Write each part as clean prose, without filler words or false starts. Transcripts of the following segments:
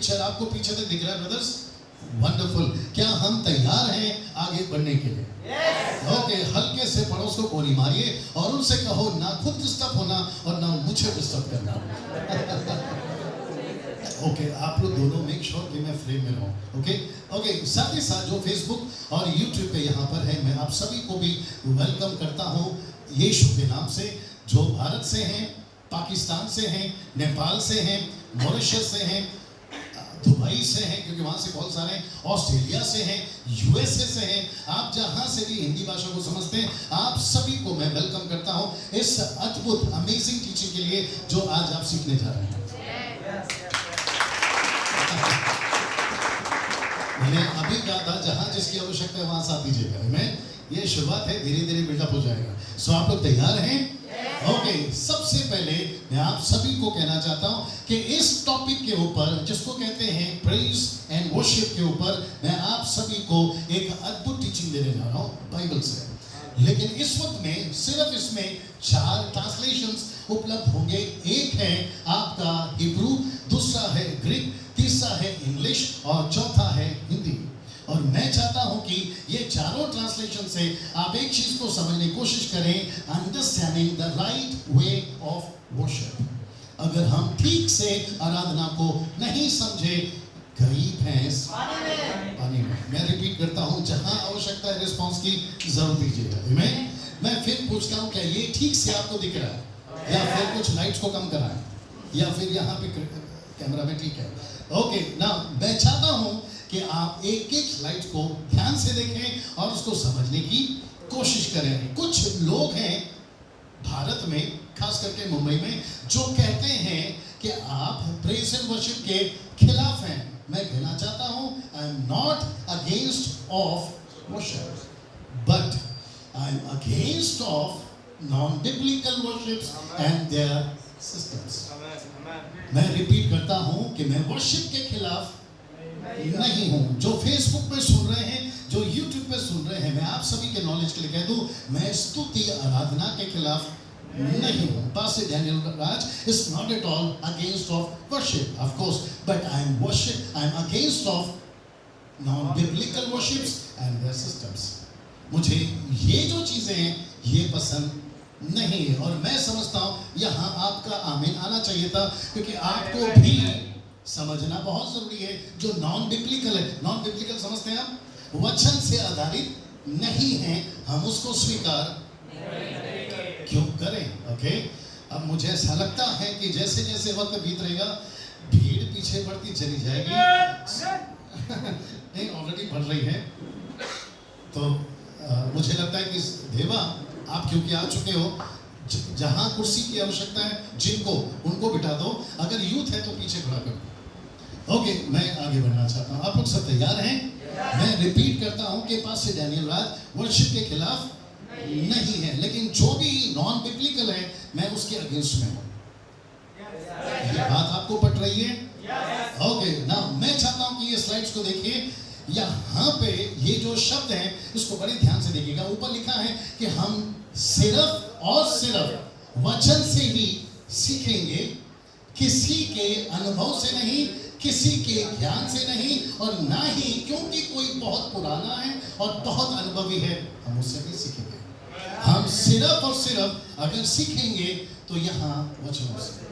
Picture आपको पीछे तक दिख रहा है ब्रदर्स? वंडरफुल। क्या हम तैयार हैं आगे बढ़ने के लिए? ओके, हल्के से पड़ोस को गोली मारिए और उनसे कहो ना खुद डिस्टर्ब होना और ना मुझे डिस्टर्ब करना। ओके, आप लोग दोनों मेक श्योर कि मैं फ्रेम में रहूं। ओके, साथ ही साथ जो फेसबुक और यूट्यूब पे यहाँ पर है, मैं आप सभी को भी वेलकम करता हूँ यीशु के नाम से। जो भारत से हैं, पाकिस्तान से हैं, नेपाल से हैं, मॉरिशस से हैं, दुबई से हैं क्योंकि वहाँ से बहुत सारे हैं, ऑस्ट्रेलिया से हैं, यूएसए से हैं, आप जहाँ से भी हिंदी भाषा को समझते हैं, आप सभी को मैं वेलकम करता हूँ इस अद्भुत अमेजिंग टीचिंग के लिए जो आज आप सीखने जा रहे हैं। मैंने अभी कहा था जहाँ जिसकी आवश्यकता है वहाँ साथ दीजिएगा। मैं ये शुरुआत है, धीरे धीरे बिल्डअप हो जाएगा। सो आप लोग तैयार हैं? ओके, सबसे पहले मैं आप सभी को कहना चाहता हूं कि इस टॉपिक के ऊपर जिसको कहते हैं प्रेज एंड वर्शिप के ऊपर मैं आप सभी को एक अद्भुत टीचिंग देने जा रहा हूं बाइबल से। लेकिन इस वक्त में सिर्फ इसमें 4 ट्रांसलेशंस उपलब्ध होंगे। एक है आपका हिब्रू, दूसरा है ग्रीक, तीसरा है इंग्लिश और चौथा है हिंदी। और मैं चाहता हूं कि ये चारों ट्रांसलेशन से आप एक चीज को समझने की कोशिश करें, understanding the right way of worship. अगर हम ठीक से आराधना को नहीं समझे, गई भैंस पानी में। मैं रिपीट करता हूं, जहां आवश्यकता है रिस्पांस की जरूर दीजिएगा। मैं फिर पूछता हूं, क्या ये ठीक से आपको दिख रहा है या फिर कुछ लाइट्स को कम कराएं या फिर यहाँ पे कैमरा में ठीक है? ओके, ना मैं चाहता हूं कि आप एक एक स्लाइड को ध्यान से देखें और उसको समझने की कोशिश करें। कुछ लोग हैं भारत में, खास करके मुंबई में, जो कहते हैं कि आप प्रेज एंड वर्शिप के खिलाफ हैं। मैं कहना चाहता हूं, I am not against of worship, but I am against of non biblical worships and their systems. मैं रिपीट करता हूं कि मैं वर्शिप के खिलाफ नहीं हूं। जो फेसबुक पे सुन रहे हैं, जो यूट्यूब पे सुन रहे हैं, मैं आप सभी के नॉलेज के लिए कह दूं, मैं स्तुति आराधना के खिलाफ नहीं हूं। Pastor Daniel Raj is not at all against of worship, of course, but I am against of non-biblical worships and their systems. मुझे ये जो चीजें हैं ये पसंद नहीं है और मैं समझता हूं यहाँ आपका आमीन आना चाहिए था, क्योंकि आपको भी समझना बहुत जरूरी है। जो नॉन बिब्लिकल है, नॉन बिब्लिकल समझते हैं आप, वचन से आधारित नहीं है, हम उसको स्वीकार क्यों करें? ओके, अब मुझे ऐसा लगता है कि जैसे जैसे वक्त बीत रहेगा भीड़ पीछे बढ़ती चली जाएगी। नहीं, ऑलरेडी बढ़ रही है। तो मुझे लगता है कि देवा आप क्योंकि आ चुके हो, जहां कुर्सी की आवश्यकता है जिनको, उनको बिठा दो। अगर यूथ है तो पीछे खड़ा कर दो। ओके, मैं आगे बढ़ना चाहता हूं। आप लोग सब तैयार हैं? मैं रिपीट करता हूं कि पास्टर डैनियल राज वर्शिप के खिलाफ नहीं है, लेकिन जो भी नॉन बिब्लिकल है मैं उसके अगेंस्ट में हूं। ये बात आपको पट रही है? ओके, ना मैं चाहता हूं कि ये स्लाइड्स को देखिए। यहाँ पे ये जो शब्द हैं इसको बड़े ध्यान से देखिएगा। ऊपर लिखा है कि हम सिर्फ और सिर्फ वचन से ही सीखेंगे, किसी के अनुभव से नहीं, किसी के ज्ञान से नहीं, और ना ही क्योंकि कोई बहुत पुराना है और बहुत अनुभवी है हम उससे भी सीखेंगे। हम सिर्फ और सिर्फ अगर सीखेंगे तो यहाँ वचनों से।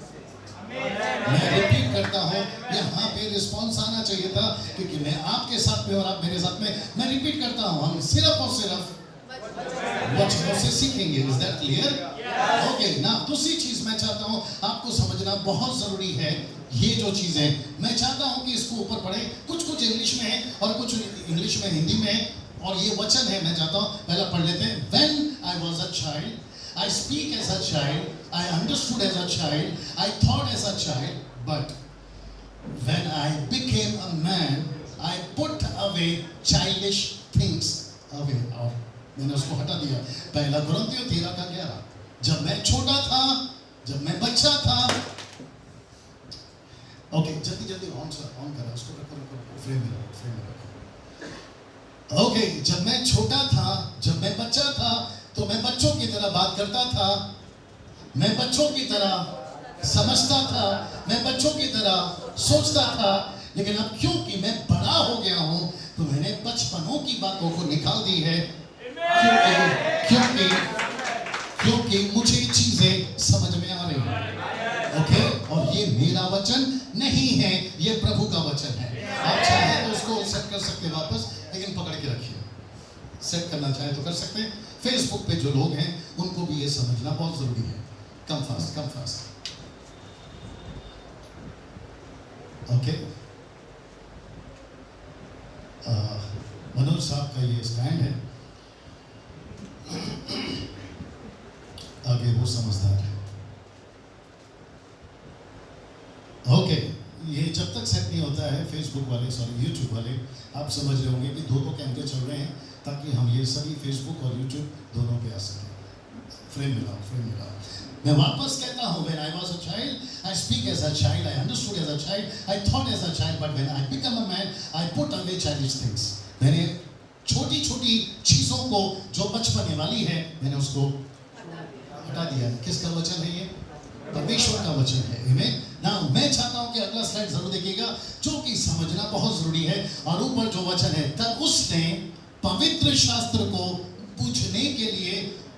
मैं रिपीट करता हूँ, यहाँ पे रिस्पॉन्स आना चाहिए था, क्योंकि मैं आपके साथ में और आप मेरे साथ में। मैं रिपीट करता हूँ, हम सिर्फ और सिर्फ वचनों से सीखेंगे। Is that clear? ओके, ना दूसरी चीज मैं चाहता हूँ आपको समझना बहुत जरूरी है। ये जो चीजें मैं चाहता हूँ कि इसको ऊपर पढ़े, कुछ कुछ इंग्लिश में है और कुछ इंग्लिश में, हिंदी में है, और ये वचन है। मैं चाहता हूँ पहला पढ़ लेते हैं। When I was a child, I speak as a child, I understood as a child, I thought as a child, but when I became a man, I put away childish things away. और मैंने उसको हटा दिया। पहला कुरिन्थियों 13:11। जब मैं छोटा था, जब मैं बच्चा था। ओके, जल्दी जल्दी ऑन करा उसको, रखो फ्रेम में रखो। ओके, जब मैं छोटा था, जब मैं बच्चा था, तो मैं बच्चों की तरह बात करता था, मैं बच्चों की तरह समझता था, मैं बच्चों की तरह सोचता था, लेकिन अब क्योंकि मैं बड़ा हो गया हूं तो मैंने बचपनों की बातों को निकाल दी है, क्योंकि क्योंकि क्योंकि मुझे चीजें समझ में आ रही हैं। ओके, और ये मेरा वचन नहीं है, ये प्रभु का वचन है। आप चाहें तो उसको सेट कर सकते हैं वापस, लेकिन पकड़ के रखिए। सेट करना चाहे तो कर सकते हैं। फेसबुक पे जो लोग हैं उनको भी ये समझना बहुत जरूरी है। Come fast, come fast. Okay, Manoj साहब का ये स्टैंड है, आगे वो समझदार है। ओके, ये जब तक सेट नहीं होता है, फेसबुक वाले, सॉरी यूट्यूब वाले, आप समझ रहे होंगे कि दो कैमरे चल रहे हैं ताकि हम ये सभी फेसबुक और यूट्यूब दोनों पे आ सकें। फ्रेम मिलाओ, फ्रेम मिलाओ। मैं वापस कहता हूँ, when I was a child, I speak as a child, I understood as a child, I thought as a child, but when I become a man, I put away childish things. मैंने छोटी छोटी चीजों को जो बचपने वाली है, मैंने उसको हटा दिया। किसका वचन है ये? परमेश्वर का वचन है। आमीन। नाउ मैं चाहता हूं कि अगला स्लाइड जरूर देखिएगा, जो कि समझना बहुत जरूरी है। और ऊपर जो वचन है, तब उसने पवित्र शास्त्र को पूछने के लिए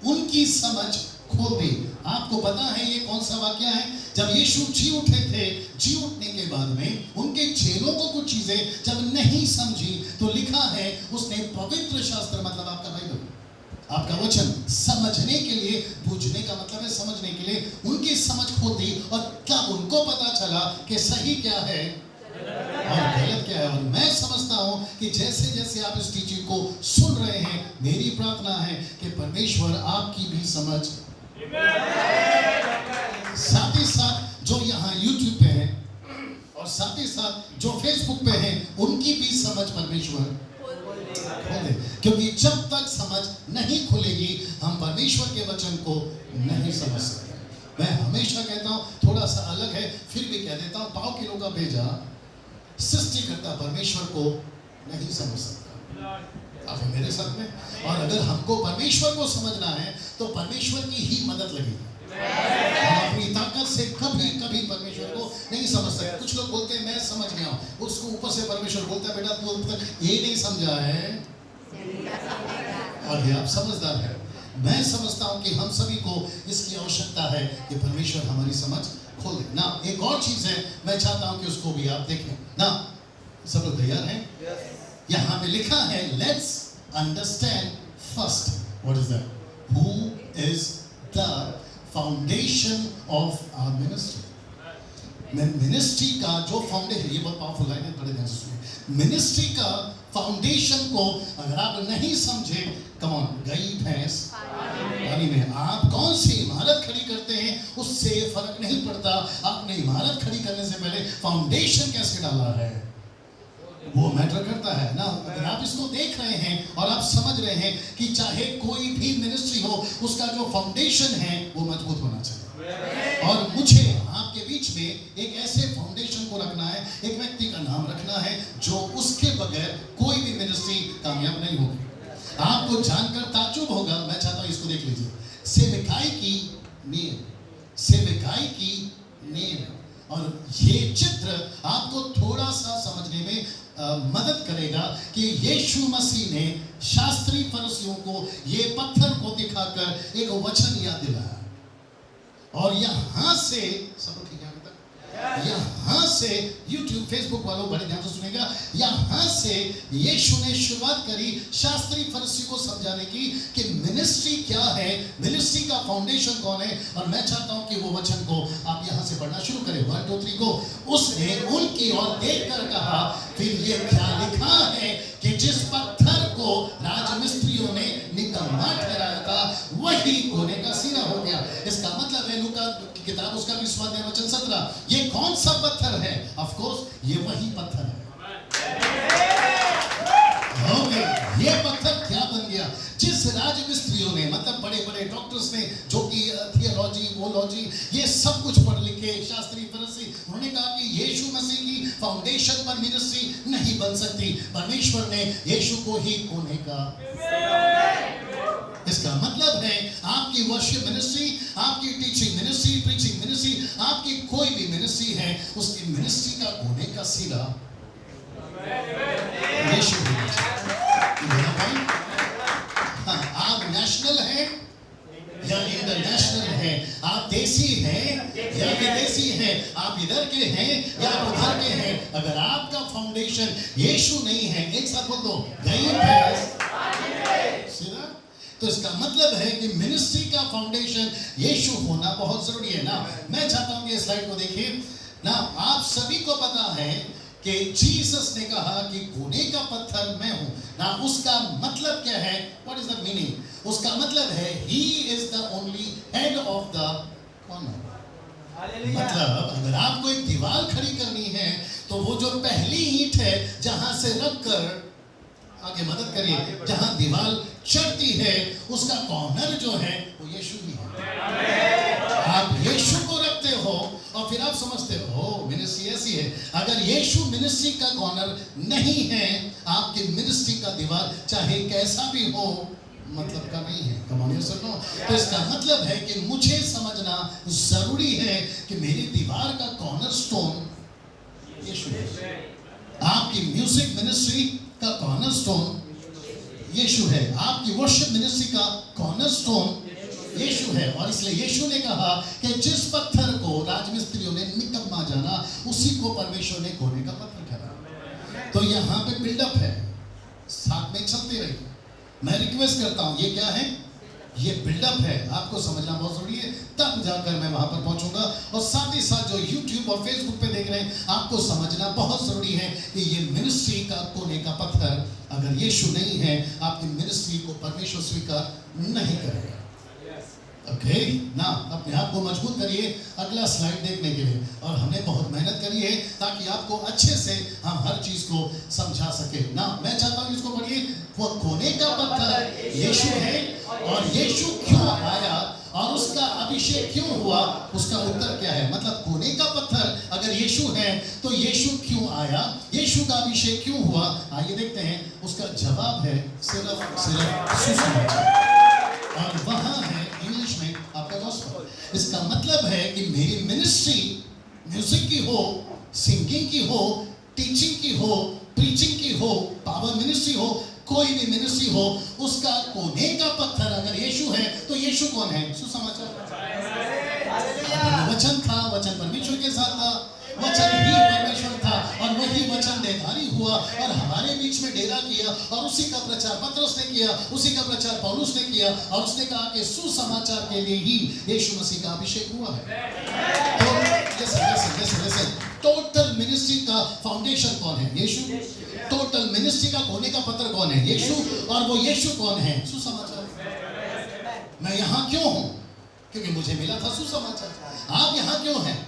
उनकी समझ खोल दी। आपको पता है ये कौन सा वाक्य है? जब यीशु जी उठे थे, जी उठने के बाद में उनके चेलों को कुछ चीजें जब नहीं समझी तो लिखा है उसने पवित्र शास्त्र, मतलब आपका बाइबल, आपका वचन समझने के लिए, पूछने का मतलब है समझने के लिए, उनकी समझ खोल दी। और तब उनको पता चला कि सही क्या है और गलत क्या है। और मैं समझता हूं कि जैसे जैसे आप इस टीचिंग को सुन रहे हैं, मेरी प्रार्थना है कि परमेश्वर आपकी भी समझ, साथ ही साथ जो यहाँ YouTube पे है और साथ ही साथ जो Facebook पे है, उनकी भी समझ परमेश्वर खोल दे। क्योंकि जब तक समझ नहीं खुलेगी, हम परमेश्वर के वचन को नहीं समझ सकते। मैं हमेशा कहता हूँ, थोड़ा सा अलग है फिर भी कह देता हूँ, 5 किलो का भेजा सृष्टिकर्ता परमेश्वर को नहीं समझ सकता। आप मेरे साथ में? और अगर हमको परमेश्वर को समझना है तो परमेश्वर की ही मदद लगेगी। हम अपनी ताकत से कभी कभी परमेश्वर को नहीं समझ सकते। कुछ लोग बोलते हैं मैं समझ गया हूँ, उसको ऊपर से परमेश्वर बोलता है बेटा तू अब तक ये नहीं समझा है, और आप समझदार है। मैं समझता हूँ कि हम सभी को इसकी आवश्यकता है कि परमेश्वर हमारी समझ खोल दे ना। एक और चीज है, मैं चाहता हूँ कि उसको भी आप देखें ना। सब लोग तैयार हैं? यहाँ पे लिखा है, let's understand first, what is that? Who is the foundation of our ministry. Ministry का जो फाउंडेशन, ये बहुत पावरफुल लाइन है, बड़े ध्यान से सुनिए। मिनिस्ट्री का फाउंडेशन को अगर आप नहीं समझे, कम ऑन, गई भैंस पानी में। आप कौन सी इमारत खड़ी करते हैं उससे फर्क नहीं पड़ता, आपने इमारत खड़ी करने से पहले फाउंडेशन कैसे डाला है वो मैटर करता है ना। अगर आप इसको देख रहे हैं और आप समझ रहे हैं कि चाहे कोई भी मिनिस्ट्री हो, उसका जो फाउंडेशन है वो मजबूत होना चाहिए। और मुझे आपके बीच में एक ऐसे फाउंडेशन को रखना है, एक व्यक्ति का नाम रखना है जो उसके बगैर कोई भी मिनिस्ट्री कामयाब नहीं होगी। आपको जानकर ताज्जुब होगा, मैं चाहता हूं इसको देख लीजिए। सेवकाई की नींव, सेवकाई की नींव। और ये चित्र आपको थोड़ा सा समझने में मदद करेगा कि यीशु मसीह ने शास्त्री फरीसियों को ये पत्थर को दिखाकर एक वचन याद दिलाया। और यहाँ से सब लोग ठीक है अभी तक? यहाँ से YouTube, Facebook वालों बड़े ध्यान से सुनेगा, यहाँ से यीशु ने शुरुआत करी शास्त्री फरीसी को समझाने की कि मिनिस्ट्री क्या है, मिनिस्ट्री का फाउंडेशन कौन है। और मैं चाहता हूं कि वो वचन को आप यहाँ से पढ़ना शुरू करें। 1 2 3 को। उसने उनकी ओर देखकर कहा, फिर ये क्या लिखा है कि जिस पत्थर को राजमिस्त्रियों ने निकम्मा ठहराया था वही कोने का सिरा हो गया। इसका मतलब है लूका की किताब उसका 20वां वचन 17, ये कौन सा पत्थर है? ऑफ कोर्स ये वही पत्थर है। ओके, ये पत्थर क्या बन गया? जिस राजमिस्त्रियों ने, मतलब बड़े बड़े डॉक्टर्स ने, जो कि थियोलॉजी, वोलॉजी, ये सब कुछ पढ़ लिखे, शास्त्री फरीसी, उन्होंने कहा कि यीशु मसीह की फाउंडेशन पर मिनिस्ट्री नहीं बन सकती। परमेश्वर ने यीशु को ही कोने का। इसका मतलब है आपकी वर्शिप मिनिस्ट्री, आपकी टीचिंग मिनिस्ट्री, प्रीचिंग मिनिस्ट्री, आपकी कोई भी मिनिस्ट्री है, उसकी मिनिस्ट्री का कोने का सिरा यीशु होना चाहिए। हाँ, आप नेशनल हैं या इंटरनेशनल हैं, आप देसी हैं या विदेशी हैं, आप इधर के हैं या उधर के हैं, अगर आपका फाउंडेशन यीशु नहीं है, एक साथ बोल दो, सीधा। तो इसका मतलब है कि मिनिस्ट्री का फाउंडेशन यीशु होना बहुत जरूरी है ना। मैं चाहता हूं कि इस स्लाइड को देखिए ना। आप सभी को पता है कि जीसस ने कहा कि कोने का पत्थर मैं हूं ना। उसका मतलब क्या है? What is the meaning? उसका मतलब है he is the only head of the corner. मतलब अगर आपको एक दीवार खड़ी करनी है तो वो जो पहली ईंट है जहां से रखकर आगे मदद करिए, जहां दीवार चढ़ती है उसका कॉर्नर जो है वो यीशु ही है। आप यीशु को रखते हो और फिर आप समझते हो मिनिस्ट्री ऐसी है। अगर यीशु मिनिस्ट्री का कॉर्नर नहीं है, आपकी मिनिस्ट्री का दीवार चाहे कैसा भी हो मतलब का नहीं है। कमाने सुनो, तो इसका मतलब है कि मुझे समझना जरूरी है कि मेरी दीवार का कॉर्नरस्टोन यीशु है। आपकी म्यूजिक मिनिस्ट्री का कॉर्नरस्टोन यीशु है। आपकी वर्शिप मिनिस्ट्री का कॉर्नरस्टोन यीशु है। और इसलिए यीशु ने कहा कि जिस पत्थर को राजमिस्त्रियों ने निकम्मा जाना, उसी को परमेश्वर ने कोने का पत्थर कहा। तो यहाँ पे बिल्डअप है, साथ में चलते रहिए। मैं रिक्वेस्ट करता हूँ, ये क्या है? ये बिल्डअप है, आपको समझना बहुत जरूरी है, तब जाकर मैं वहां पर पहुंचूंगा। और साथ ही साथ जो YouTube और Facebook पे देख रहे हैं, आपको समझना बहुत जरूरी है कि ये मिनिस्ट्री का कोने का पत्थर अगर यीशु नहीं है, आपकी मिनिस्ट्री को परमेश्वर स्वीकार नहीं करेगा। ओके ना, अपने आप को मजबूत करिए अगला स्लाइड देखने के लिए। और हमने बहुत मेहनत करी है ताकि आपको अच्छे से हम हर चीज को समझा सके ना। मैं चाहता हूँ इसको पढ़िए। वो कोने का पत्थर यीशु है और यीशु क्यों आया और उसका अभिषेक क्यों हुआ, उसका उत्तर क्या है? मतलब कोने का पत्थर अगर यीशु है तो यीशु क्यों आया, यीशु का अभिषेक क्यों हुआ? आइए देखते हैं। उसका जवाब है सिर्फ सुसमाचार। और वहां है इंग्लिश में आपका गॉस्पेल। इसका मतलब है कि मेरी मिनिस्ट्री म्यूजिक की हो, सिंगिंग की हो, टीचिंग की हो, प्रीचिंग की हो, पावर मिनिस्ट्री हो, कोई भी मिनिस्ट्री हो, उसका कोने का पत्थर अगर यीशु है तो यीशु कौन है? सुसमाचार। वचन था, वचन परमेश्वर के साथ था, वचन ही परमेश्वर था और वही वचन देहधारी हुआ और हमारे बीच में डेरा किया। और उसी का प्रचार पतरस ने किया, उसी का प्रचार पौलुस ने किया और उसने कहा कि सुसमाचार के लिए ही यीशु मसीह का अभिषेक हुआ है। तो listen, टोटल मिनिस्ट्री का फाउंडेशन कौन है? यीशु। टोटल मिनिस्ट्री का कोने का पत्थर कौन है? यीशु। और वो यीशु कौन है? सुसमाचार। मैं यहाँ क्यों हूँ? क्योंकि मुझे मिला था सुसमाचार। आप यहाँ क्यों हैं?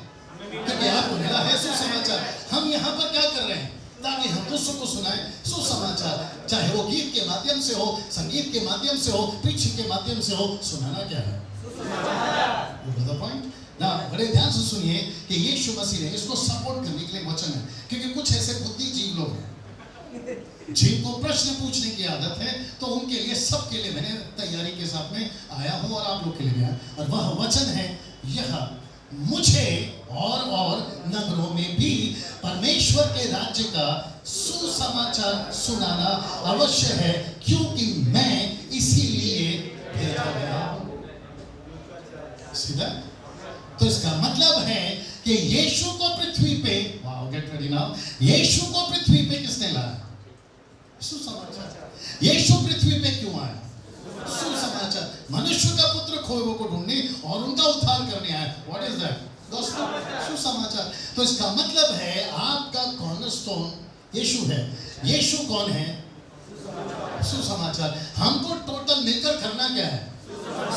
क्योंकि आपको मिला है सुसमाचार। हम यहाँ पर क्या कर रहे हैं? ताकि हम दूसरों को सुनाएं सुसमाचार, चाहे वो गीत के माध्यम से हो, संगीत के माध्यम से हो, प्रीचिंग के माध्यम से हो। सुनाना क्या है? सुसमाचार। पॉइंट ना, बड़े ध्यान से सुनिए कि यीशु मसीह ने इसको सपोर्ट करने के लिए वचन है। क्योंकि कुछ ऐसे बुद्धिजीवी लोग हैं जिनको प्रश्न पूछने की आदत है, तो उनके लिए, सबके लिए मैंने तैयारी के साथ में आया हूं और आप लोग के लिए भी आया। और वह वचन है यह, मुझे और नगरों में भी परमेश्वर के राज्य का सुसमाचार सुनाना अवश्य है, क्योंकि मैं इसीलिए भेजा गया हूं। सीधा। तो इसका मतलब है कि यीशु को पृथ्वी पे, वाओ गेट रेडी नाउ, यीशु को पृथ्वी पे किसने लाया? सुसमाचार। यीशु पृथ्वी पे क्यों आया? सुसमाचार। मनुष्य का पुत्र खोए हुए को ढूंढने और उनका उद्धार करने आया। What is that? गॉस्पेल, सुसमाचार। तो इसका मतलब है आपका कॉर्नरस्टोन यीशु है। यीशु कौन है? सुसमाचार। हमको टोटल मिलकर करना क्या है?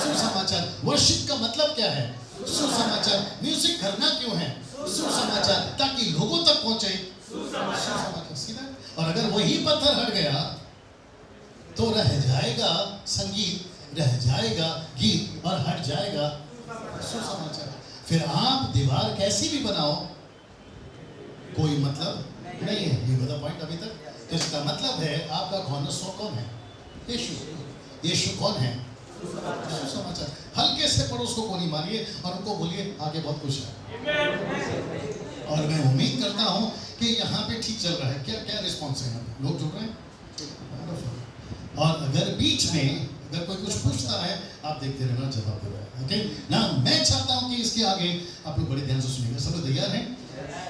सुसमाचार। वर्शिप का मतलब क्या है? सुसमाचार। म्यूजिक करना क्यों है? सुसमाचार, ताकि लोगों तक पहुंचे। सुसमाचार। सीधा। और अगर वही पत्थर हट गया तो रह जाएगा संगीत, रह जाएगा गीत और हट जाएगा सुसमाचार। फिर आप दीवार कैसी भी बनाओ, कोई मतलब नहीं है। ये बता पॉइंट अभी तक। तो इसका मतलब है आपका कॉर्नरस्टोन कौन है? यीशु। यीशु कौन है? सुसमाचार। हल्के से पड़ोस को कोनी मारिए और उनको बोलिए आगे बहुत कुछ है। और मैं उम्मीद करता हूं कि यहाँ पे ठीक चल रहा है। क्या क्या बीच में अगर कोई कुछ पूछता है आप देखते रहना, जवाब दे रहा है। ओके ना, मैं चाहता हूं कि इसके आगे आप लोग बड़े ध्यान से सुनिएगा। सब लोग तैयार हैं?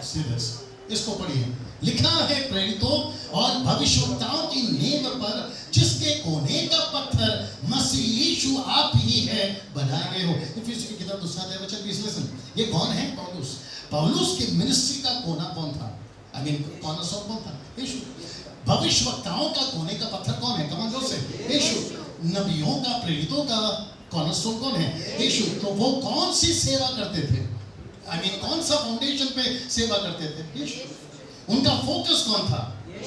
सीरियस, इसको पढ़िए। लिखा है प्रेरितों और भविष्यवक्ताओं की नींव पर जिसके कोने का पत्थर मसीह यीशु आप ही है बनाए गए हो। इफिसियों की किताब 2:20 ये कौन है? पौलुस। पौलुस की मिनिस्ट्री का कोना कौन था? आई मीन कॉर्नरस्टोन कौन था? यीशु। भविष्यवक्ताओं का कोने का पत्थर कौन है? कमान जोर से, यीशु। नबियों का, प्रेरितों का कॉर्नरस्टोन कौन है? यीशु। तो वो कौन सी सेवा करते थे? आई मीन कौन सा फाउंडेशन पे सेवा करते थे? यीशु। उनका फोकस कौन था?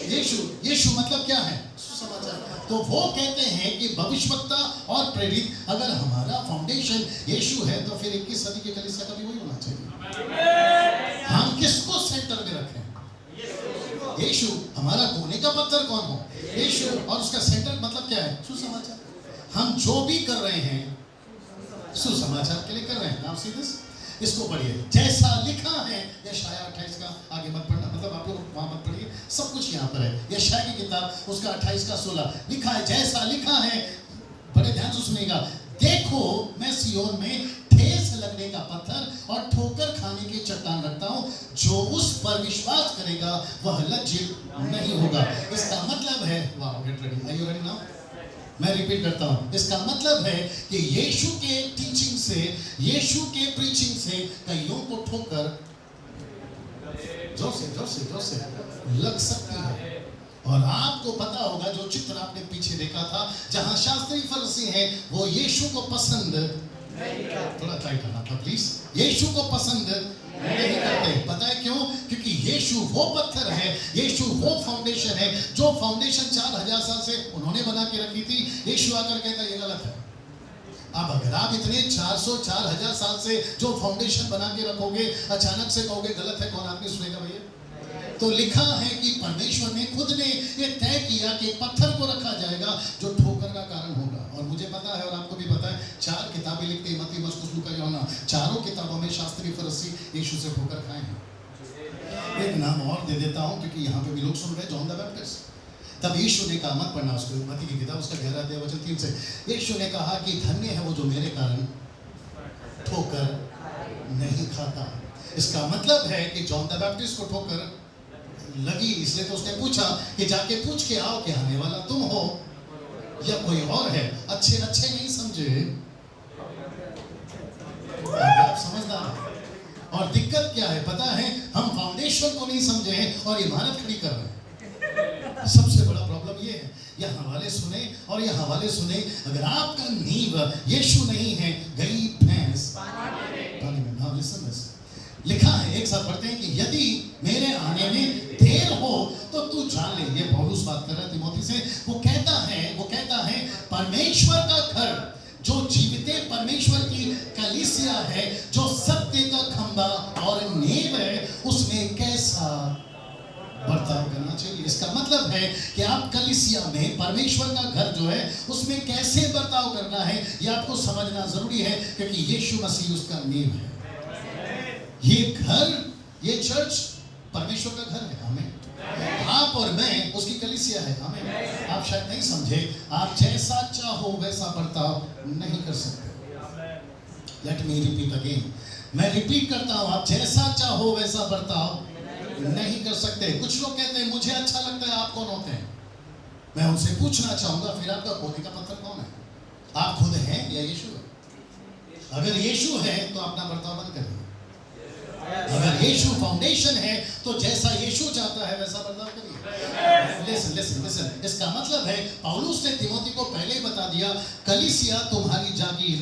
यीशु। यीशु मतलब क्या है? सुसमाचार। तो वो कहते हैं कि भविष्यवक्ता और प्रेरित, अगर हमारा फाउंडेशन यीशु है तो फिर 21 सदी की कलीसिया का भी वही होना चाहिए। हम किसको सेंटर में रखें? यीशु। हमारा कोने का पत्थर कौन हो? यीशु। और उसका सेंटर मतलब क्या है? सुसमाचार। हम जो भी कर रहे हैं सुसमाचार के लिए कर रहे हैं। नाउ सी दिस, इसको पढ़िए। जैसा लिखा है, यशायाह 28 का, आगे मत पढ़ना, मतलब आप लोग वहां मत पढ़िए, सब कुछ यहाँ पर है। यशायाह की किताब उसका 28 का 16 लिखा है, जैसा लिखा है, बड़े ध्यान से सुनिएगा। देखो मैं सिय्योन में ठेस लगने का पत्थर और ठोकर खाने की चट्टान रखता हूँ, जो उस पर विश्वास करेगा वह लज्जित नहीं होगा। इसका मतलब है, वाह, get ready, are you ready now? मैं रिपीट करता हूं। इसका मतलब है कि यीशु के टीचिंग से, यीशु के प्रीचिंग से कईयों को ठोकर जोर से लग सकती है। और आपको पता होगा, जो चित्र आपने पीछे देखा था, जहां शास्त्री फरीसी हैं, वो यीशु को पसंद, थोड़ा टाइट आना था प्लीज, यीशु को पसंद नहीं करते। पता है क्यों? क्योंकि यीशु वो पत्थर है, यीशु वो फाउंडेशन है, जो फाउंडेशन 4000 साल से उन्होंने बना के रखी थी। यीशु आकर कहता है ये गलत है। अब अगर आप इतने 4000 साल से जो फाउंडेशन बना के रखोगे, अचानक से कहोगे गलत है, कौन आदमी सुनेगा भैया? तो लिखा है कि परमेश्वर ने खुद ने ये तय किया कि पत्थर को रखा जाएगा जो ठोकर का कारण होगा। और मुझे पता है और आपको भी पता है, 4 किताबें लिखते हैं, मत्ती, मरकुस, लूका, यूहन्ना, चारों किताबों में शास्त्री फरीसी यीशु से ठोकर खाए हैं। एक नाम और दे देता हूं क्योंकि यहाँ पे भी लोग सुन रहे हैं, जॉन द बैप्टिस्ट। तब यीशु ने कहा, मत पढ़ना उसको, मत्ती की किताब उसका 11-3 से, यीशु ने कहा कि धन्य है वो जो मेरे कारण ठोकर नहीं खाता। इसका मतलब है कि जॉन द बैप्टिस्ट को ठोकर लगी, इसलिए तो उसने पूछा कि जाके पूछ के आओ कि आने वाला तुम हो या कोई और है। अच्छे नहीं समझे, आप समझदार। और दिक्कत क्या है पता है? हम फाउंडेशन को नहीं समझे हैं और इमारत खड़ी कर रहे हैं। सबसे बड़ा प्रॉब्लम ये है। यह हवाले सुने और यह हवाले सुने, अगर आपका नींव यीशु नहीं है, गई भैंस पानी में। नाउ लिसन दिस, लिखा है, एक साथ पढ़ते हैं कि यदि मेरे आने में देर हो तो तू जान ले। ये पौलुस बात कर रहा है तिमोथी से। वो कहता है परमेश्वर का घर, जो जीवित परमेश्वर की कलीसिया है, जो सत्य का खंभा और नींव है, उसमें कैसा बर्ताव करना चाहिए। इसका मतलब है कि आप कलीसिया में, परमेश्वर का घर जो है, उसमें कैसे बर्ताव करना है, यह आपको समझना जरूरी है, क्योंकि यीशु मसीह उसका नींव है। ये घर, ये चर्च परमेश्वर का घर है। हमें, आप और मैं उसकी कलीसिया है। हमें, आप शायद नहीं समझे, आप जैसा चाहो वैसा बर्ताव नहीं कर सकते। लेट मी रिपीट अगेन, मैं रिपीट करता हूं, आप जैसा चाहो वैसा बर्ताव नहीं कर सकते। कुछ लोग कहते हैं मुझे अच्छा लगता है, आप कौन होते हैं? मैं उनसे पूछना चाहूंगा, फिर आपका कोने का पत्थर कौन है? आप खुद हैं या यीशु है? अगर यीशु है तो अपना बर्ताव बंद करिए। अगर यीशु फाउंडेशन है तो जैसा यीशु चाहता है वैसा बर्ताव करिए। लिसन, इसका मतलब है, पौलुस ने तिमोथी को पहले ही बता दिया, कलीसिया तुम्हारी जागीर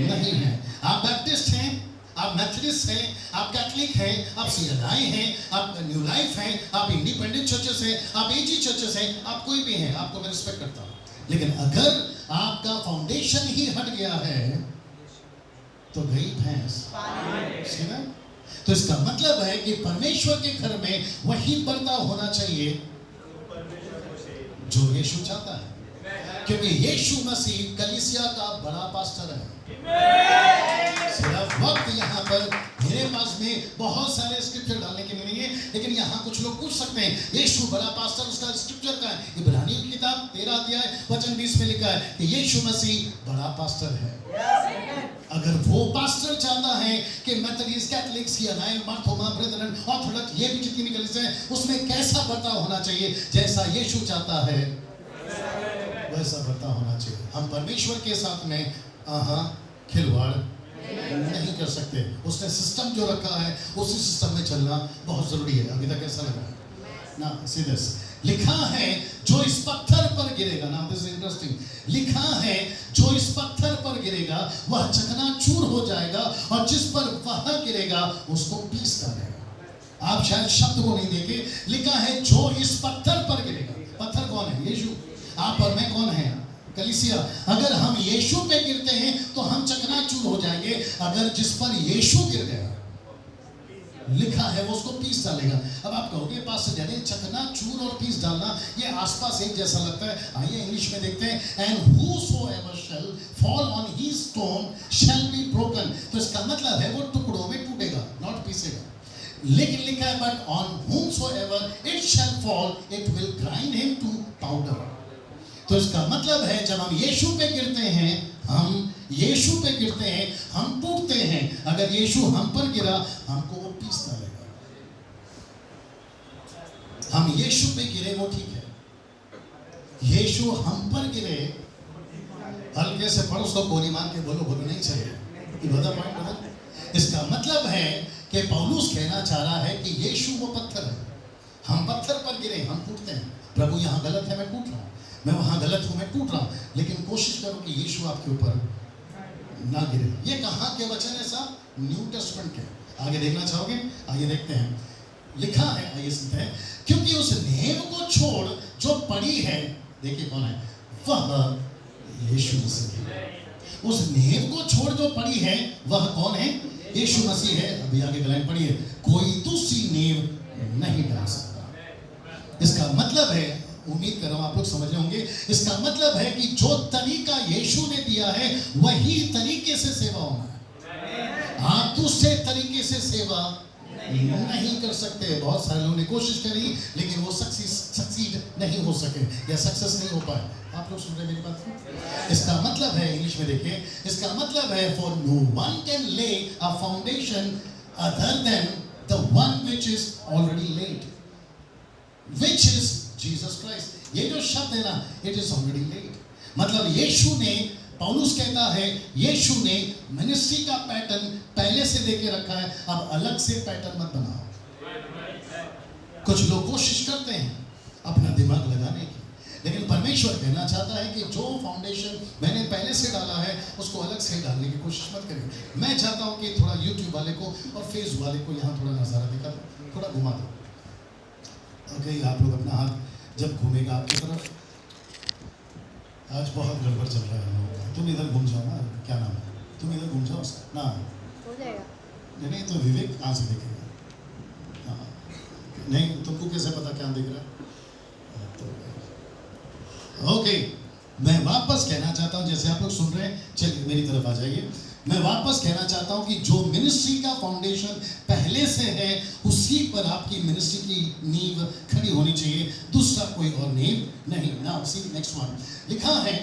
नहीं है। आप बैप्टिस्ट हैं, आप मेथोडिस्ट हैं, आप कैथलिक हैं, आप सीएनआई हैं, आप न्यू लाइफ हैं, आप इंडिपेंडेंट चर्चेस हैं, आप एजी चर्चेस हैं, आप कोई भी हैं, आपको मैं रिस्पेक्ट करता हूं। लेकिन अगर आपका फाउंडेशन ही हट गया है तो गई भैंस। तो इसका मतलब है कि परमेश्वर के घर में वही बर्ताव होना चाहिए जो यीशु चाहता है, क्योंकि यीशु मसीह कलीसिया का बड़ा पास्टर है। सिर्फ वक्त यहाँ पर मेरे पास में बहुत सारे स्क्रिप्चर डालने के लिए नहीं है, लेकिन यहाँ कुछ लोग पूछ सकते हैं यीशु बड़ा पास्टर, उसका स्क्रिप्चर का है। इब्रानियों की किताब 13 अध्याय वचन 20 में लिखा है कि यीशु मसीह बड़ा पास्टर है। अगर वो पास्टर चाहता है कि Methodist, Catholics, CNI, Marthoma, brethren, Orthodox, ये भी जितनी भी कलीसियां हैं उसमें कैसा बर्ताव होना चाहिए, जैसा यीशु चाहता है वैसा बर्ताव होना चाहिए। हम परमेश्वर के साथ में खिलवाड़ नहीं कर सकते। उसने सिस्टम जो रखा है उसी सिस्टम में चलना बहुत जरूरी है। अभी तक ऐसा लग रहा है ना? सीधे लिखा है जो इस पत्थर पर गिरेगा ना, दिस इज इंटरेस्टिंग, लिखा है जो इस पत्थर पर गिरेगा वह चकनाचूर हो जाएगा और जिस पर वह गिरेगा उसको पीस डालेगा। आप शायद शब्द को नहीं देखे, लिखा है जो इस पत्थर पर गिरेगा। पत्थर कौन है? यीशु। आप और मैं कौन है? कलीसिया। अगर हम यीशु पे गिरते हैं तो हम चकनाचूर हो जाएंगे। अगर जिस पर यीशु गिर गया, लिखा है वो उसको पीस डालेगा। अब आप कहोगे पास्टर यानी चकनाचूर और पीस डालना ये आसपास एक जैसा लगता है। आइए इंग्लिश में देखते हैं, and whosoever shall fall on his stone shall be broken। तो इसका मतलब है वो टुकड़ों में टूटेगा, नॉट पीसेगा। लेकिन लिखा है but on whomsoever it shall fall it will grind him to powder। तो इसका मतलब है जब हम यीशु पे गिरते हैं, हम यीशु पे गिरते हैं, हम टूटते हैं। अगर यीशु हम पर गिरा हमको वो पीस डालेगा। हम यीशु पे गिरे वो ठीक है, यीशु हम पर गिरे, हल्के से पड़ोस को गोली मार के बोलो नहीं चाहिए। इसका मतलब है कि पौलुस कहना चाह रहा है कि यीशु वो पत्थर है, हम पत्थर पर गिरे, हम टूटते हैं। प्रभु यहाँ गलत है, मैं टूट रहा हूँ, मैं वहां गलत हूं, मैं टूट रहा हूं, लेकिन कोशिश करो कि यीशु आपके ऊपर ना गिरे। ये कहां के वचन है साहब? न्यू टेस्टमेंट के। आगे देखना चाहोगे? आइए देखते हैं। लिखा है, आइए सुनते हैं, क्योंकि उस नेव को छोड़ जो पड़ी है, देखिए कौन है? वह यीशु मसीह। उस नेव को छोड़ जो पड़ी है वह कौन है? यीशु मसीह है। अभी आगे लाइन पढ़िए, कोई दूसरी नेव नहीं डाल सकता। इसका मतलब है, उम्मीद कर रहा हूं आप लोग समझ रहे होंगे, इसका मतलब है कि जो तरीका यीशु ने दिया है वही तरीके से सेवा होना है। आप दूसरे तरीके से सेवा नहीं कर सकते। बहुत सारे लोगों ने कोशिश करी लेकिन वो सक्सीड नहीं हो सके या सक्सेस नहीं हो पाए। आप लोग सुन रहे मेरी बात? इसका मतलब है, इंग्लिश में देखिए, इसका मतलब है for no one can lay a foundation other than the one which is already laid, which is Jesus Christ. ये जो शब्द है ना, इट इज ऑलरेडी लेड, मतलब यीशु ने, पौलुस कहता है यीशु ने मिनिस्ट्री का पैटर्न पहले से देके रखा है, अब अलग से पैटर्न मत बनाओ। कुछ लोग कोशिश करते हैं अपना दिमाग लगाने की, लेकिन परमेश्वर कहना चाहता है कि जो फाउंडेशन मैंने पहले से डाला है उसको अलग से डालने की कोशिश मत करिए। मैं चाहता हूं कि थोड़ा यूट्यूब वाले को और फेसबुक वाले को यहाँ थोड़ा नज़ारा दिखा दो, थोड़ा घुमा दो। ओके, आप लोग अपना हाथ जब घूमेगा आपकी तरफ, आज बहुत गड़बड़ चल रहा है लोगों का। तुम इधर घूम जाओ ना, क्या नाम है, तुम इधर घूम जाओ ना, हो जाएगा। नहीं तो विवेक कहाँ से देखेगा? हाँ, नहीं तुमको कैसे पता क्या दिख रहा है? ओके, मैं वापस कहना चाहता हूँ, जैसे आप लोग सुन रहे हैं, चलिए मेरी तरफ आ जाइए। मैं वापस कहना चाहता हूं कि जो मिनिस्ट्री का फाउंडेशन पहले से है उसी पर आपकी मिनिस्ट्री की नींव खड़ी होनी चाहिए, दूसरा कोई और नींव नहीं। नाउ सी नेक्स्ट वन, लिखा है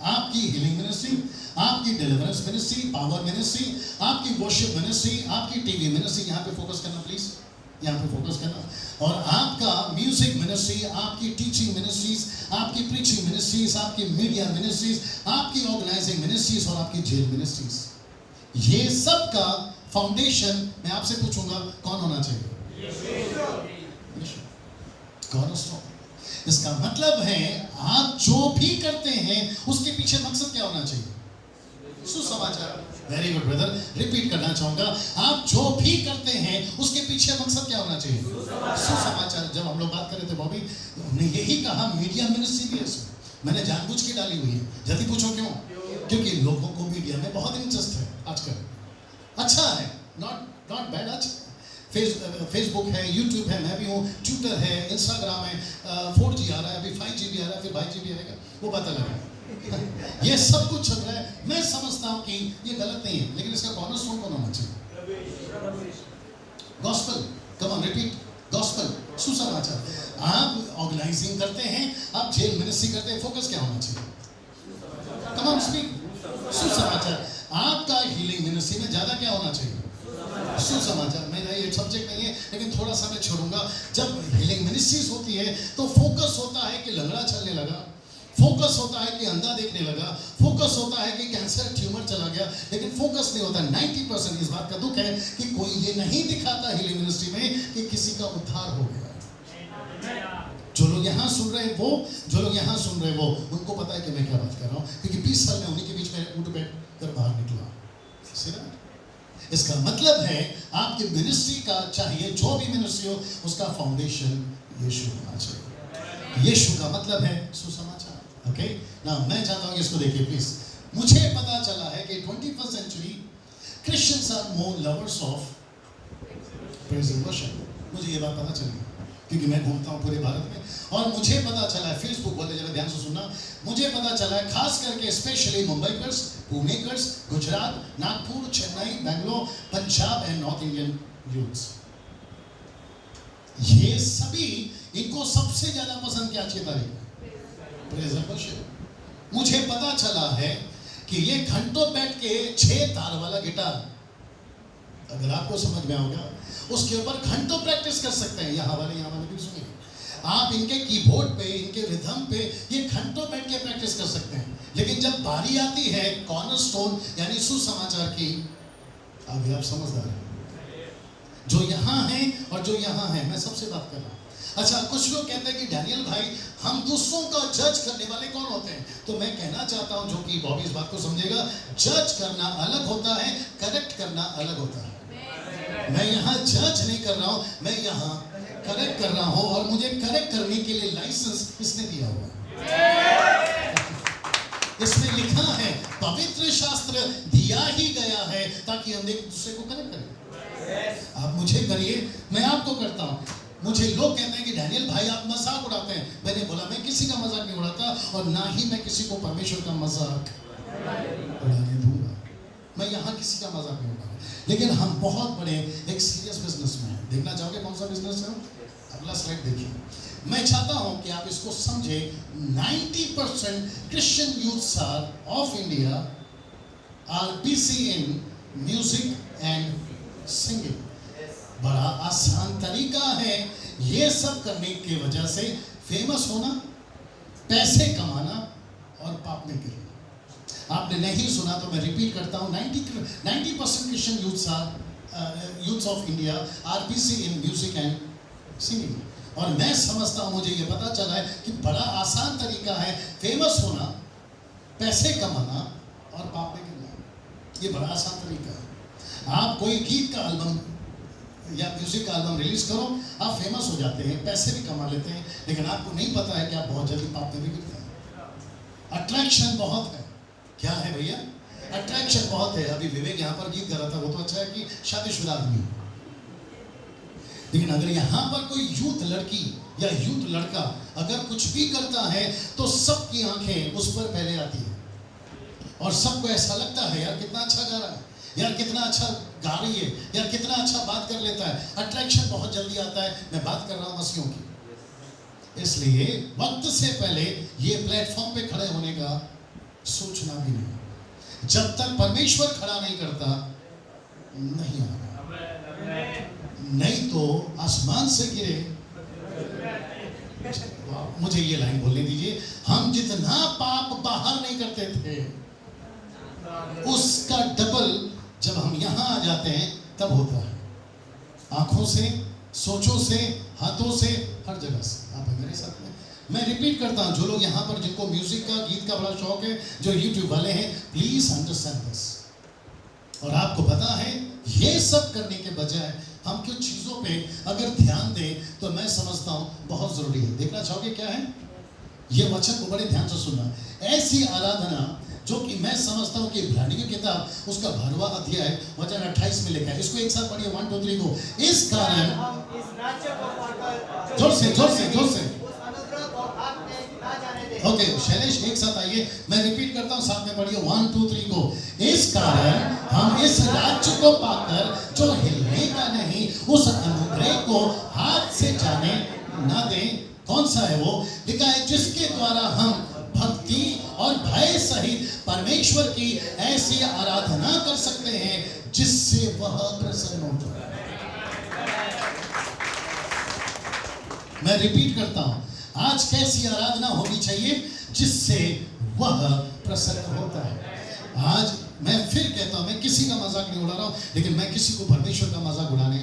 आपकी हीलिंग मिनिस्ट्री, आपकी डिलीवरेंस मिनिस्ट्री, पावर मिनिस्ट्री, आपकी वर्शिप मिनिस्ट्री, आपकी टीवी मिनिस्ट्री, यहाँ पे फोकस करना प्लीज, यहाँ पे फोकस करना, और आपका म्यूजिक मिनिस्ट्री, आपकी टीचिंग मिनिस्ट्रीज, आपकी प्रीचिंग मिनिस्ट्रीज, आपकी मीडिया मिनिस्ट्रीज, आपकी ऑर्गेनाइजिंग मिनिस्ट्रीज और आपकी जेल मिनिस्ट्रीज, ये सब का फाउंडेशन मैं आपसे पूछूंगा कौन होना चाहिए? कॉर्नरस्टोन। इसका मतलब है आप जो भी करते हैं उसके पीछे मकसद क्या होना चाहिए? सुसमाचार। वेरी गुड ब्रदर, रिपीट करना चाहूंगा, आप जो भी करते हैं उसके पीछे मकसद क्या होना चाहिए? सुसमाचार। जब हम लोग बात कर रहे थे बॉबी, हमने यही कहा मीडिया मिनिस्ट्री भी है इसमें, मैंने जानबूझ के डाली हुई है। जल्दी पूछो क्यों? क्योंकि लोगों को मीडिया में बहुत इंटरेस्ट है आजकल। अच्छा है, नॉट बैड। अच्छा, फेसबुक है, यूट्यूब है, मैं भी हूँ, ट्विटर है, इंस्टाग्राम है, 4G आ रहा है, अभी 5G भी आ रहा है, फिर 5G भी आएगा, वो बात अलग है। ये सब कुछ चल रहा है। मैं समझता हूँ कि ये गलत नहीं है, लेकिन इसका कॉर्नरस्टोन कौन होना चाहिए? Gospel, come on repeat, gospel, सुसमाचार। आप ऑर्गेनाइजिंग करते हैं, आप जेल मिनिस्ट्री करते हैं, फोकस क्या होना चाहिए? कम ऑन स्पीक, सुसमाचार। आपका हीलिंग मिनिस्ट्री में ज्यादा क्या होना चाहिए? सुसमाचार। मेरा ये सब्जेक्ट नहीं है, लेकिन थोड़ा सा मैं छोड़ूंगा। जब हीलिंग मिनिस्ट्रीज होती है तो फोकस होता है कि लंगड़ा चलने लगा, फोकस होता है कि अंधा देखने लगा, फोकस होता है कि कैंसर ट्यूमर चला गया, लेकिन फोकस नहीं होता। 90% इस बात का दुख है कि कोई ये नहीं दिखाता हीलिंग मिनिस्ट्री में कि किसी का उद्धार हो गया। जो लोग यहाँ सुन रहे हैं वो उनको पता है कि मैं क्या बात कर रहा हूँ, क्योंकि 20 साल में उन्हीं के बीच में उठ बैठ कर बाहर निकला। इसका मतलब है आपकी मिनिस्ट्री का, चाहे जो भी मिनिस्ट्री हो, उसका फाउंडेशन यीशु होना चाहिए। यीशु का मतलब है सुसमाचार। ओके ना, मैं चाहता हूँ कि इसको देखिए प्लीज। मुझे पता चला है कि 21st century Christians are more lovers of praise and worship. मुझे ये बात पता चली क्योंकि मैं घूमता हूँ पूरे भारत में, और मुझे पता चला है, फेसबुक वाले जरा ध्यान से सुनना, मुझे पता चला है खास करके specially Mumbaikars, Punekars, Gujarat, Nagpur, Chennai, Bangalore, Punjab and north Indian youths, ये सभी, इनको सबसे ज्यादा पसंद क्या अच्छी तारीख? Praise and worship. मुझे पता चला है कि ये घंटों बैठ के 6 तार वाला गिटार, अगर आपको समझ में आओगे उसके ऊपर घंटों प्रैक्टिस कर सकते हैं। यहाँ वाले भी सुनिए, आप इनके कीबोर्ड पे, इनके रिदम पे ये घंटों बैठ के प्रैक्टिस कर सकते हैं, लेकिन जब बारी आती है कॉर्नरस्टोन यानी सुसमाचार की, अभी आप समझदार हैं, जो यहाँ है और जो यहाँ है, मैं सबसे बात कर रहा हूँ। अच्छा, कुछ लोग कहते हैं कि डैनियल भाई, हम दूसरों का जज करने वाले कौन होते हैं? तो मैं कहना चाहता हूँ, जो कि बॉबी इस बात को समझेगा, जज करना अलग होता है, करेक्ट करना अलग होता है। मैं यहाँ जज नहीं कर रहा हूँ, मैं यहाँ करेक्ट कर रहा हूँ, और मुझे करेक्ट करने के लिए लाइसेंस किसने दिया हुआ है? इसमें लिखा है, पवित्र शास्त्र दिया ही गया है ताकि हम एक दूसरे को करेक्ट करें। आप मुझे करिए, मैं आपको करता हूँ। मुझे लोग कहते हैं कि डैनियल भाई आप मजाक उड़ाते हैं। मैंने बोला मैं किसी का मजाक नहीं उड़ाता, और ना ही मैं किसी को परमेश्वर का मजाक उड़ाने दूंगा। मैं यहाँ किसी का मजाक नहीं उड़ा रहा, लेकिन हम बहुत बड़े एक सीरियस बिजनेस में हैं। देखना चाहोगे कौन सा बिजनेस है? अगला स्लाइड देखिए। मैं चाहता हूं कि आप इसको समझे। 90% Christian youths of India are busy in music and singing. बड़ा आसान तरीका है ये सब करने की वजह से फेमस होना, पैसे कमाना और पाप में गिरना। आपने नहीं सुना तो मैं रिपीट करता हूँ, 90% Christian youths of India are busy in music and singing. और मैं समझता हूँ, मुझे ये पता चला है कि बड़ा आसान तरीका है फेमस होना, पैसे कमाना और पाप में गिरना। ये बड़ा आसान तरीका है। आप कोई गीत का एल्बम या म्यूजिक का एल्बम रिलीज करो, आप फेमस हो जाते हैं, पैसे भी कमा लेते हैं, लेकिन आपको नहीं पता है कि आप बहुत जल्दी पाप में भी गिरते हैं। अट्रैक्शन बहुत है। क्या है भैया? अट्रैक्शन बहुत है। अभी विवेक यहाँ पर गीत गा रहा था, वो तो अच्छा है कि शादीशुदा आदमी, लेकिन अगर यहाँ पर कोई यूथ लड़की या यूथ लड़का अगर कुछ भी करता है तो सबकी आंखें उस पर पहले आती है, और सबको ऐसा लगता है यार कितना अच्छा गा रहा है, यार कितना अच्छा गा रही है, यार कितना अच्छा बात कर लेता है। अट्रैक्शन बहुत जल्दी आता है। मैं बात कर रहा हूँ मसीहों की। इसलिए वक्त से पहले ये प्लेटफॉर्म पे खड़े होने का सोचना भी नहीं। जब तक परमेश्वर खड़ा नहीं करता नहीं आना, नहीं तो आसमान से गिरे। मुझे ये लाइन बोलने दीजिए। हम जितना पाप बाहर नहीं करते थे, उसका डबल जब हम यहाँ आ जाते हैं तब होता है। आंखों से, सोचों से, हाथों से, हर जगह से। आप मेरे साथ में, मैं रिपीट करता हूँ, जो लोग यहाँ पर जिनको म्यूजिक का, गीत का बड़ा शौक है, जो यूट्यूब वाले हैं, प्लीज अंडरस्टैंड दिस। और आपको पता है, ये सब करने के बजाय हम कुछ चीजों पे अगर ध्यान दें तो मैं समझता हूँ बहुत जरूरी है। देखना चाहोगे क्या है? ये वचन को बड़े ध्यान से सुनना। ऐसी आराधना जो कि मैं समझता हूँ कि इब्रानी की किताब उसका 12वां अध्याय वचन 28 में लिखा है। इसको एक साथ पढ़िए, 1 2 3 को। इस कारण, जोर से ओके शैलेश एक साथ आइए, मैं रिपीट करता हूं, साथ में पढ़िए 1 2 3 को। इस कारण हम इस राज्य को पाकर जो हिलने का नहीं, उस अनुग्रह को हाथ से जाने न दें। कौन सा है वो? लिखा है जिसके द्वारा हम भक्ति और भय सहित परमेश्वर की ऐसी आराधना कर सकते हैं जिससे वह प्रसन्न होता है। मैं रिपीट करता हूं, आज कैसी आराधना होनी चाहिए जिससे वह प्रसन्न होता है। आज मैं फिर कहता हूं, मैं किसी का मजाक नहीं उड़ा रहा हूं, लेकिन मैं किसी को परमेश्वर का मजाक उड़ाने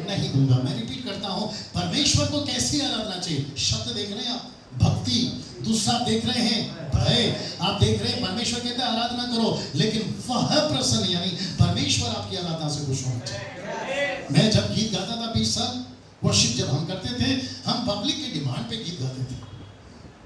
नहीं दूंगा। मैं रिपीट करता हूं, परमेश्वर को कैसी आराधना चाहिए? शब्द देख रहे हैं आप, भक्ति। दूसरा आप देख रहे हैं भय। आप देख रहे हैं परमेश्वर कहता है आराधना करो, लेकिन वह प्रसन्न, यानी परमेश्वर आपकी आराधना से खुश होना चाहिए। मैं जब गीत गाता था 20 साल, वर्शिप जब हम करते थे, हम पब्लिक की डिमांड पे गीत गाते थे।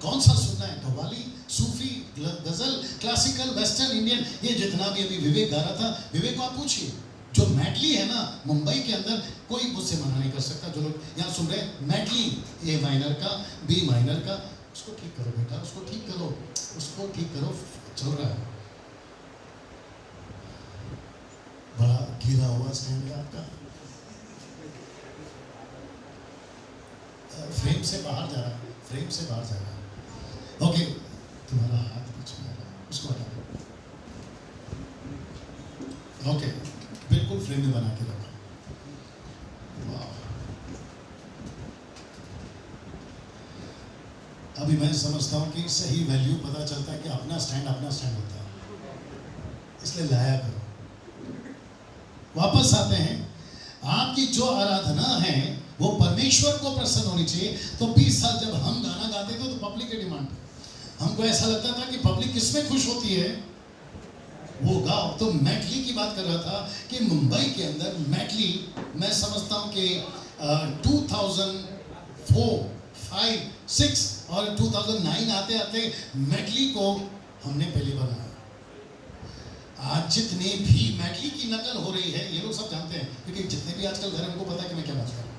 कौन सा सुनना है? कव्वाली, सूफी, गजल, क्लासिकल, वेस्टर्न, इंडियन, ये जितना भी अभी विवेक गा रहा था, विवेक को आप पूछिए, जो मैडली है ना मुंबई के अंदर, कोई मुझसे मना नहीं कर सकता। जो लोग यहाँ सुन रहे हैं, मैडली ए माइनर का, बी माइनर का, उसको ठीक करो बेटा, उसको ठीक करो, उसको ठीक करो, चल रहा है। बड़ा गिरा हुआ स्टैंड है आपका, फ्रेम से बाहर जा रहा है, फ्रेम से बाहर जा रहा है। ओके, तुम्हारा हाथ बीच में आ रहा है, उसको हटा दो। ओके, बिल्कुल फ्रेम में बना के रखो। वाह, अभी मैं समझता हूं कि सही वैल्यू पता चलता है कि अपना स्टैंड होता है, इसलिए लाया करो। वापस आते हैं, आपकी जो आराधना है वो परमेश्वर को प्रसन्न होनी चाहिए। तो 20 साल जब हम गाना गाते थे तो पब्लिक की डिमांड, हमको ऐसा लगता था कि पब्लिक किसमें खुश होती है, वो गाओ। तो मैटली की बात कर रहा था कि मुंबई के अंदर मैटली, मैं समझता हूं कि 2004, 5, 6 और 2009 आते आते मैटली को हमने पहली बनाया। आज जितने भी मैटली की नकल हो रही है, ये लोग सब जानते हैं, क्योंकि जितने भी आजकल घर, उनको पता है कि मैं क्या बात कर रहा हूं।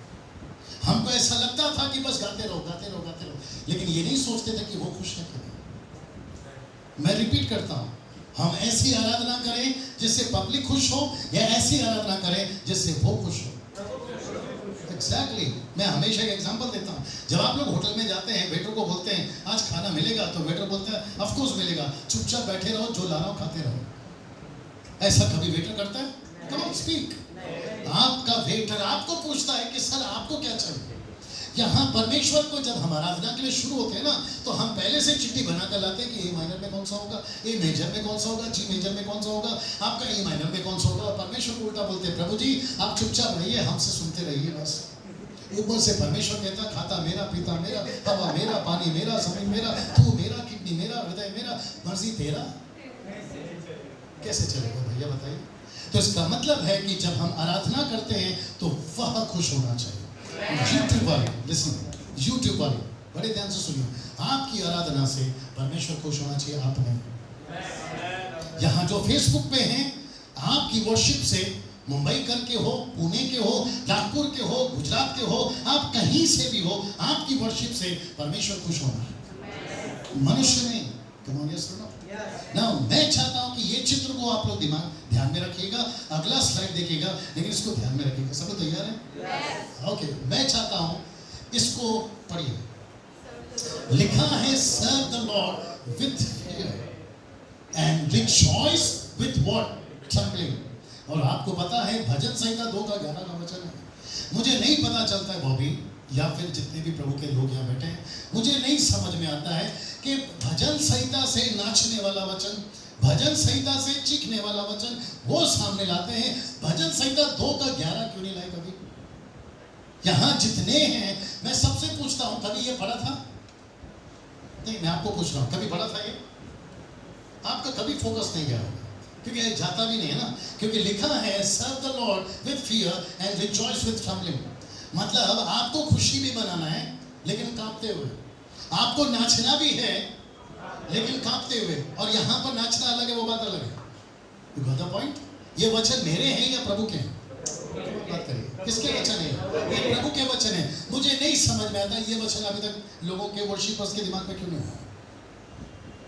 हमको ऐसा लगता था कि बस गाते रहो गाते रहो गाते रहो, लेकिन ये नहीं सोचते थे कि वो खुश है कि नहीं। मैं रिपीट करता हूं, हम ऐसी आराधना करें जिससे पब्लिक खुश हो, या ऐसी आराधना करें जिससे वो खुश हो। एग्जैक्टली, मैं हमेशा एक एग्जांपल देता हूं। जब आप लोग होटल में जाते हैं, वेटर को बोलते हैं आज खाना मिलेगा, तो वेटर बोलता है ऑफ कोर्स मिलेगा, चुपचाप बैठे रहो, जो ला रहा हो खाते रहो। ऐसा कभी वेटर करता है? Come on speak. आपका वेटर आपको पूछता है कि सर आपको क्या चाहिए। यहाँ परमेश्वर को जब हम आराधना के लिए शुरू होते हैं ना, तो हम पहले से चिट्ठी बना कर लाते हैं कि ए माइनर में कौन सा होगा, ए मेजर में कौन सा होगा, जी मेजर में कौन सा होगा, आपका ए माइनर में कौन सा होगा। और परमेश्वर को उल्टा बोलते हैं, प्रभु जी आप चुपचाप रहिए, हमसे सुनते रहिए बस। ऊपर से परमेश्वर कहता खाता मेरा, पीता मेरा, हवा मेरा, पानी मेरा, जमीन मेरा, तू मेरा, किडनी मेरा, हृदय मेरा, मर्जी तेरा। कैसे चलेगा भैया बताइए? तो इसका मतलब है कि जब हम आराधना करते हैं तो वह खुश होना चाहिए। यूट्यूब वाले लिसन, यूट्यूब वाले बड़े ध्यान से सुनिए, आपकी आराधना से परमेश्वर खुश होना चाहिए, आप नहीं। यहाँ जो फेसबुक पे हैं, आपकी वर्शिप से मुंबई करके हो, पुणे के हो, नागपुर के हो, गुजरात के हो, आप कहीं से भी हो, आपकी वर्शिप से परमेश्वर खुश होना है, मनुष्य नहीं। Come on, yes or no? Now, मैं चाहता हूं कि ये चित्र को आप लोग ध्यान में रखिएगा। अगला स्लाइड देखिएगा, लेकिन इसको ध्यान में रखिएगा। सब लोग तैयार हैं? ओके, मैं चाहता हूं इसको पढ़िए। लिखा है serve the lord with fear and rejoice with what? Trembling. और आपको पता है भजन संहिता 2 का 11 का वचन है। मुझे नहीं पता चलता है बॉबी या फिर जितने भी प्रभु के लोग यहाँ बैठे हैं, मुझे नहीं समझ में आता है कि भजन संहिता से नाचने वाला वचन, भजन संहिता से चीखने वाला वचन वो सामने लाते हैं, भजन संहिता 2 का 11 क्यों नहीं लाए कभी? यहाँ जितने हैं, मैं सबसे पूछता हूँ, कभी ये पढ़ा था? नहीं, मैं आपको पूछ रहा हूँ, कभी पढ़ा था ये? आपका कभी फोकस नहीं गया होगा, क्योंकि जाता भी नहीं है ना, क्योंकि लिखा है serve the lord with fear and rejoice with trembling. मतलब आपको खुशी भी मनाना है लेकिन कांपते हुए, आपको नाचना भी है लेकिन कांपते हुए। और यहाँ पर नाचना अलग है, वो बात अलग है। You got the point? ये वचन मेरे हैं या प्रभु के हैं? बात करिए, किसके वचन है? ये प्रभु के वचन है। मुझे नहीं समझ में आता ये वचन अभी तक लोगों के वर्शिपर्स के दिमाग में क्यों नहीं आया।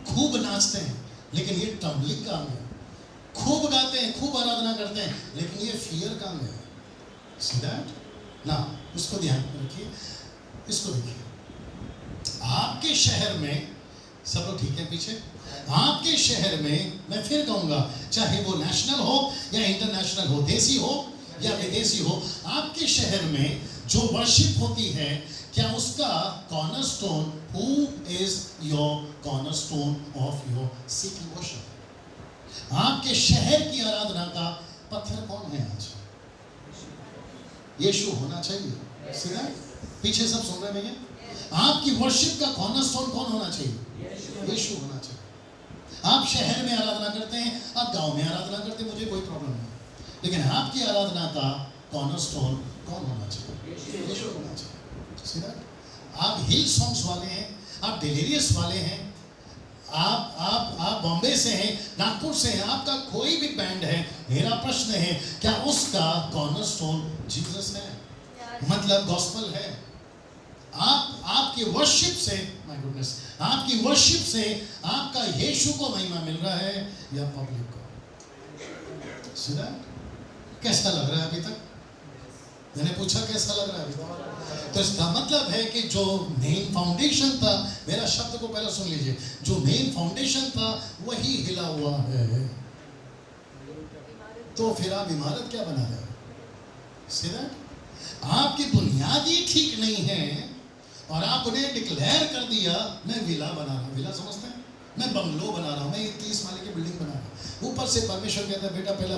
खूब नाचते हैं, लेकिन ये ट्रम्बलिंग काम है। खूब गाते हैं, खूब आराधना करते हैं, लेकिन ये फियर काम है। See that? ना, इसको ध्यान में रखिए, इसको देखिए। आपके शहर में सब लोग ठीक है पीछे? आपके शहर में मैं फिर कहूंगा, चाहे वो नेशनल हो या इंटरनेशनल हो, देसी हो या विदेशी हो, आपके शहर में जो वर्शिप होती है, क्या उसका cornerstone, who is your cornerstone of your city worship? आपके शहर की आराधना का पत्थर कौन है आज? यीशु होना चाहिए। सीधा पीछे सब सुन रहे भैया? आपकी वर्शिप का कॉर्नरस्टोन कौन होना चाहिए? यीशु होना चाहिए। आप शहर में आराधना करते हैं, आप गांव में आराधना करते हैं, मुझे कोई प्रॉब्लम नहीं, लेकिन आपकी आराधना का कॉर्नरस्टोन कौन होना चाहिए? यीशु होना चाहिए। सीधा आप हिल सॉन्ग्स वाले हैं, आप डिलीरियस वाले हैं, आप बॉम्बे से हैं, नागपुर से हैं, आपका कोई भी बैंड है, मेरा प्रश्न है, क्या उसका कॉर्नरस्टोन जीसस है? मतलब गॉस्पेल है? आपकी वर्शिप से, माय गुडनेस, आपकी वर्शिप से आपका यीशु को महिमा मिल रहा है या पब्लिक को? सुना? कैसा लग रहा है अभी तक? मैंने पूछा कैसा लग रहा है अभी तक? तो इसका मतलब है कि जो मेन फाउंडेशन था, मेरा शब्द को पहले सुन लीजिए, जो मेन फाउंडेशन था वही हिला हुआ है, तो फिर आप इमारत क्या बना रहे हो? सीधा आपकी बुनियाद ही ठीक नहीं है और आपने डिक्लेयर कर दिया मैं विला बना रहा हूँ। विला समझते हैं? मैं बंगलो बना रहा हूँ, मैं 30 माले की बिल्डिंग बना रहा हूँ। ऊपर से परमेश्वर कहता है बेटा पहला